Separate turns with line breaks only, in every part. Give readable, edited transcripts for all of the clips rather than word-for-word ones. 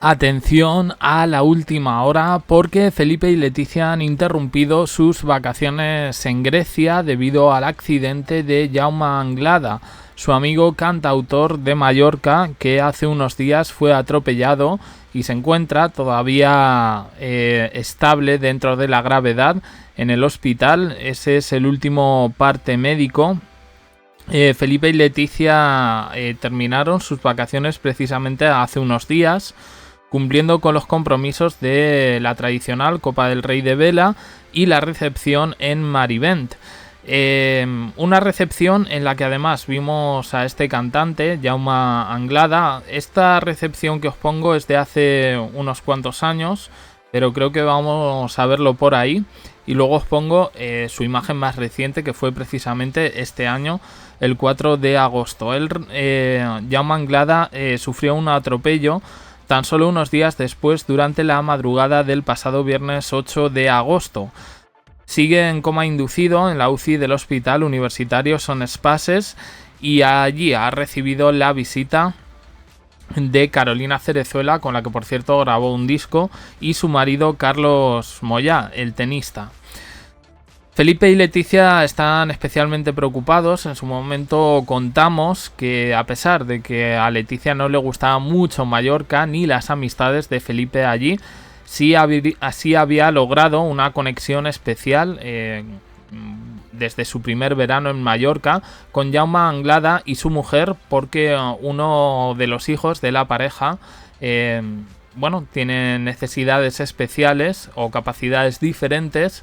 Atención a la última hora porque Felipe y Leticia han interrumpido sus vacaciones en Grecia debido al accidente de Jaume Anglada, su amigo cantautor de Mallorca, que hace unos días fue atropellado y se encuentra todavía estable dentro de la gravedad en el hospital. Ese es el último parte médico. Felipe y Leticia terminaron sus vacaciones precisamente hace unos días, cumpliendo con los compromisos de la tradicional Copa del Rey de Vela y la recepción en Marivent. Una recepción en la que además vimos a este cantante, Jaume Anglada. Esta recepción que os pongo es de hace unos cuantos años, pero creo que vamos a verlo por ahí. Y luego os pongo su imagen más reciente, que fue precisamente este año, el 4 de agosto. Jaume Anglada sufrió un atropello tan solo unos días después, durante la madrugada del pasado viernes 8 de agosto. Sigue en coma inducido en la UCI del Hospital Universitario Son Espases y allí ha recibido la visita de Carolina Cerezuela, con la que por cierto grabó un disco, y su marido Carlos Moyá, el tenista. Felipe y Leticia están especialmente preocupados. En su momento contamos que, a pesar de que a Leticia no le gustaba mucho Mallorca ni las amistades de Felipe allí, sí había logrado una conexión especial desde su primer verano en Mallorca con Jaume Anglada y su mujer, porque uno de los hijos de la pareja tiene necesidades especiales o capacidades diferentes,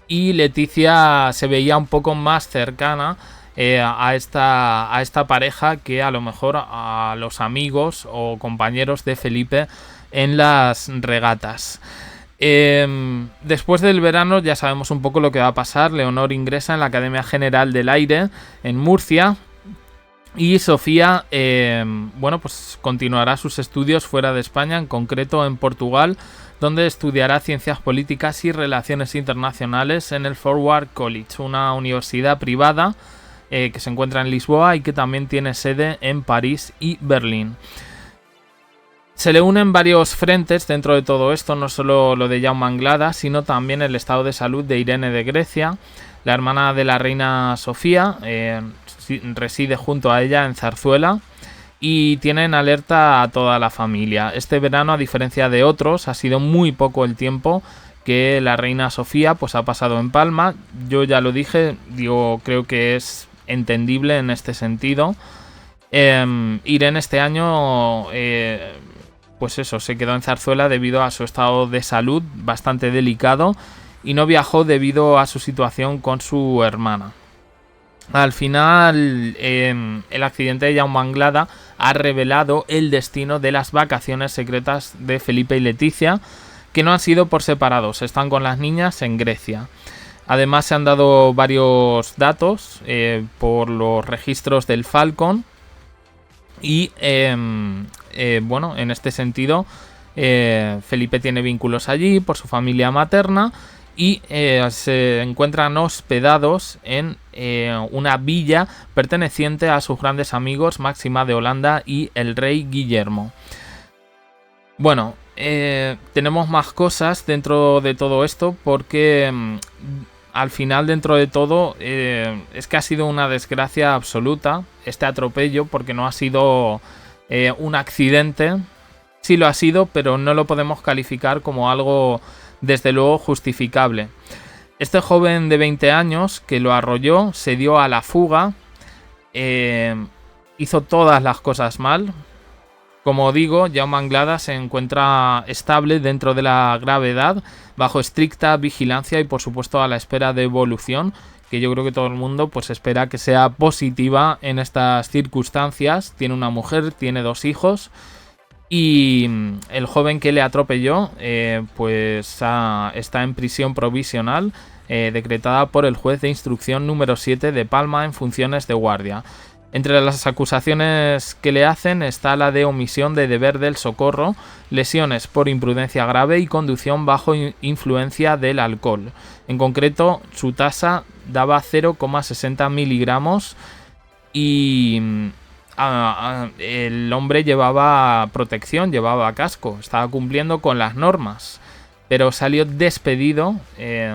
y Leticia se veía un poco más cercana a esta pareja que a lo mejor a los amigos o compañeros de Felipe en las regatas. Después del verano ya sabemos un poco lo que va a pasar. Leonor ingresa en la Academia General del Aire en Murcia, y Sofía pues continuará sus estudios fuera de España, en concreto en Portugal, donde estudiará Ciencias Políticas y Relaciones Internacionales en el Forward College, una universidad privada que se encuentra en Lisboa y que también tiene sede en París y Berlín. Se le unen varios frentes dentro de todo esto, no solo lo de Jaume Anglada, sino también el estado de salud de Irene de Grecia. La hermana de la reina Sofía reside junto a ella en Zarzuela, y tienen alerta a toda la familia. Este verano, a diferencia de otros, ha sido muy poco el tiempo que la reina Sofía pues ha pasado en Palma. Yo ya lo dije, creo que es entendible en este sentido. Irene este año se quedó en Zarzuela debido a su estado de salud bastante delicado y no viajó debido a su situación con su hermana. Al final, el accidente de Jaume Anglada ha revelado el destino de las vacaciones secretas de Felipe y Leticia, que no han sido por separados, están con las niñas en Grecia. Además, se han dado varios datos por los registros del Falcon, y en este sentido, Felipe tiene vínculos allí por su familia materna, y se encuentran hospedados en una villa perteneciente a sus grandes amigos Máxima de Holanda y el rey Guillermo. Tenemos más cosas dentro de todo esto, porque al final, dentro de todo, es que ha sido una desgracia absoluta este atropello, porque no ha sido un accidente. Sí lo ha sido, pero no lo podemos calificar como algo desde luego justificable. Este joven de 20 años que lo arrolló se dio a la fuga, hizo todas las cosas mal. Como digo, Jaume Anglada se encuentra estable dentro de la gravedad, bajo estricta vigilancia y por supuesto a la espera de evolución, que yo creo que todo el mundo pues espera que sea positiva en estas circunstancias. Tiene una mujer, tiene 2 hijos. Y el joven que le atropelló está en prisión provisional decretada por el juez de instrucción número 7 de Palma en funciones de guardia. Entre las acusaciones que le hacen está la de omisión de deber del socorro, lesiones por imprudencia grave y conducción bajo influencia del alcohol. En concreto, su tasa daba 0,60 miligramos y el hombre llevaba protección, llevaba casco, estaba cumpliendo con las normas, pero salió despedido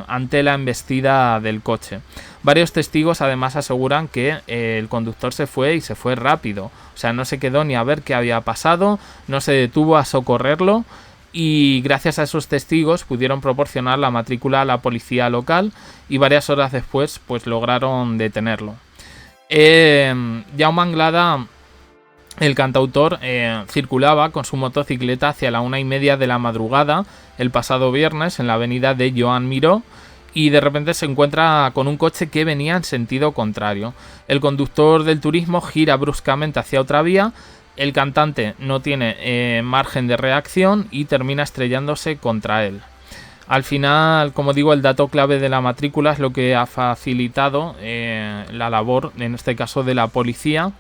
ante la embestida del coche. Varios testigos además aseguran que el conductor se fue y se fue rápido, o sea, no se quedó ni a ver qué había pasado, no se detuvo a socorrerlo, y gracias a esos testigos pudieron proporcionar la matrícula a la policía local y varias horas después pues lograron detenerlo. Jaume Anglada, el cantautor, circulaba con su motocicleta hacia la 1:30 de la madrugada el pasado viernes en la avenida de Joan Miró, y de repente se encuentra con un coche que venía en sentido contrario. El conductor del turismo gira bruscamente hacia otra vía, el cantante no tiene margen de reacción y termina estrellándose contra él. Al final, como digo, el dato clave de la matrícula es lo que ha facilitado la labor, en este caso de la policía,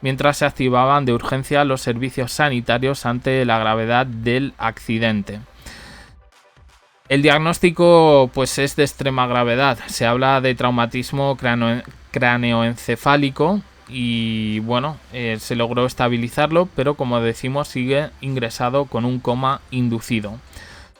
mientras se activaban de urgencia los servicios sanitarios ante la gravedad del accidente. El diagnóstico pues es de extrema gravedad. Se habla de traumatismo cráneoencefálico y bueno, se logró estabilizarlo, pero como decimos sigue ingresado con un coma inducido.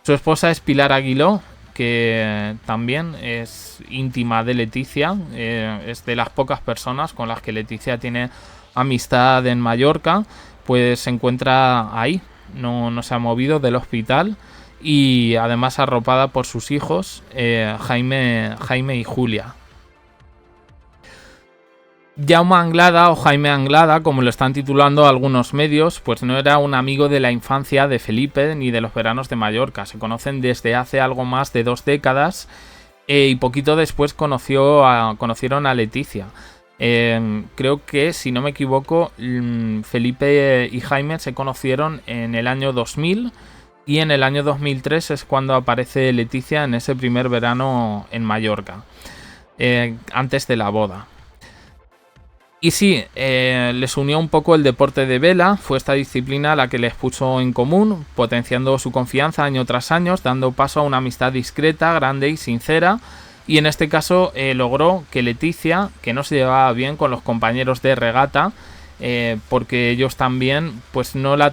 Su esposa es Pilar Aguiló, que también es íntima de Leticia, es de las pocas personas con las que Leticia tiene amistad en Mallorca, pues se encuentra ahí, no se ha movido del hospital, y además arropada por sus hijos, Jaime y Julia. Jaume Anglada, o Jaime Anglada, como lo están titulando algunos medios, pues no era un amigo de la infancia de Felipe ni de los veranos de Mallorca. Se conocen desde hace algo más de 2 décadas y poquito después conocieron a Leticia. Creo que, si no me equivoco, Felipe y Jaime se conocieron en el año 2000 y en el año 2003 es cuando aparece Leticia en ese primer verano en Mallorca, antes de la boda. Y sí, les unió un poco el deporte de vela, fue esta disciplina la que les puso en común, potenciando su confianza año tras año, dando paso a una amistad discreta, grande y sincera, y en este caso logró que Leticia, que no se llevaba bien con los compañeros de regata, porque ellos también pues no la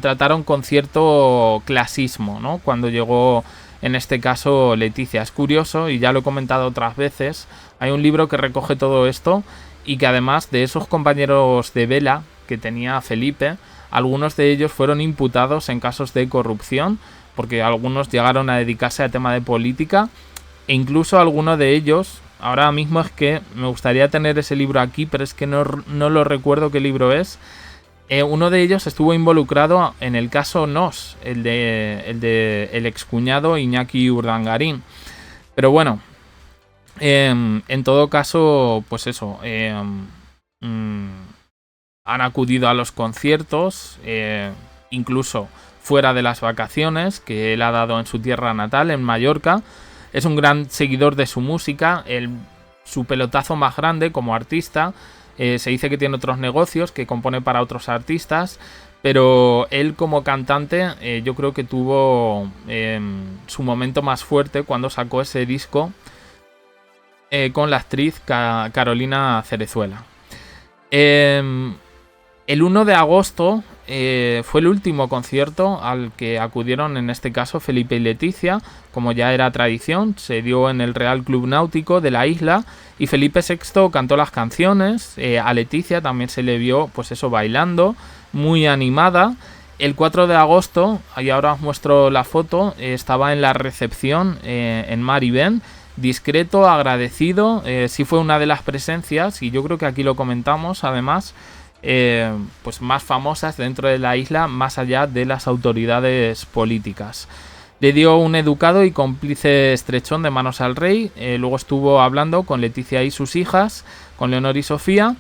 trataron con cierto clasismo, ¿no? Cuando llegó en este caso Leticia. Es curioso, y ya lo he comentado otras veces, hay un libro que recoge todo esto, y que además de esos compañeros de vela que tenía Felipe, algunos de ellos fueron imputados en casos de corrupción, porque algunos llegaron a dedicarse a tema de política, e incluso alguno de ellos, ahora mismo es que me gustaría tener ese libro aquí, pero es que no lo recuerdo qué libro es. Uno de ellos estuvo involucrado en el caso Nos, el de el excuñado Iñaki Urdangarín. Pero bueno, en todo caso, pues eso, han acudido a los conciertos, incluso fuera de las vacaciones que él ha dado en su tierra natal, en Mallorca. Es un gran seguidor de su música, su pelotazo más grande como artista. Se dice que tiene otros negocios, que compone para otros artistas, pero él como cantante yo creo que tuvo su momento más fuerte cuando sacó ese disco con la actriz Carolina Cerezuela. El 1 de agosto fue el último concierto al que acudieron, en este caso Felipe y Leticia, como ya era tradición. Se dio en el Real Club Náutico de la isla y Felipe VI cantó las canciones. A Leticia también se le vio pues eso, bailando, muy animada. El 4 de agosto, y ahora os muestro la foto, estaba en la recepción en Mar y Ben, discreto, agradecido. Sí fue una de las presencias, y yo creo que aquí lo comentamos además, pues más famosas dentro de la isla, más allá de las autoridades políticas. Le dio un educado y cómplice estrechón de manos al rey. Luego estuvo hablando con Leticia y sus hijas, con Leonor y Sofía,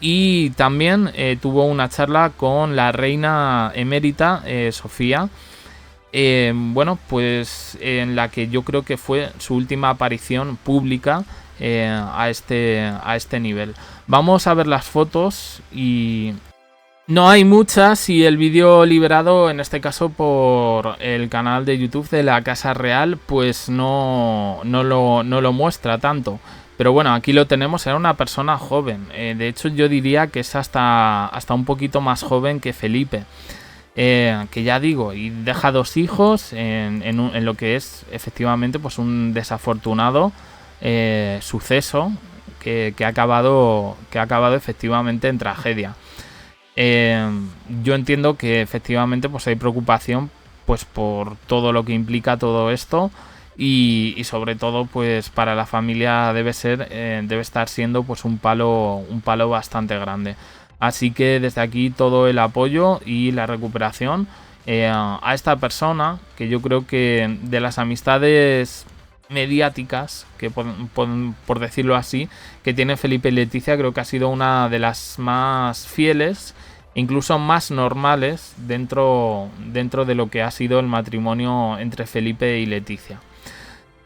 y también tuvo una charla con la reina emérita Sofía, bueno, pues en la que yo creo que fue su última aparición pública a este nivel. Vamos a ver las fotos, y no hay muchas, y el vídeo liberado en este caso por el canal de YouTube de la Casa Real pues no lo muestra tanto, Pero bueno, aquí lo tenemos, era una persona joven. De hecho, yo diría que es hasta un poquito más joven que Felipe. Que ya digo, y deja 2 hijos en lo que es efectivamente pues un desafortunado suceso que ha acabado efectivamente en tragedia. Yo entiendo que efectivamente pues hay preocupación pues por todo lo que implica todo esto y sobre todo pues para la familia debe estar siendo pues un palo bastante grande. Así que desde aquí todo el apoyo y la recuperación a esta persona, que yo creo que de las amistades mediáticas, que por decirlo así, que tiene Felipe y Leticia, creo que ha sido una de las más fieles, incluso más normales dentro de lo que ha sido el matrimonio entre Felipe y Leticia.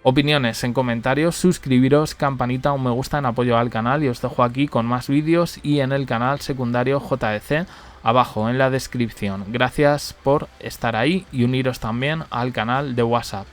Opiniones en comentarios, suscribiros, campanita, un me gusta en apoyo al canal y os dejo aquí con más vídeos y en el canal secundario JDC abajo en la descripción. Gracias por estar ahí y uniros también al canal de WhatsApp.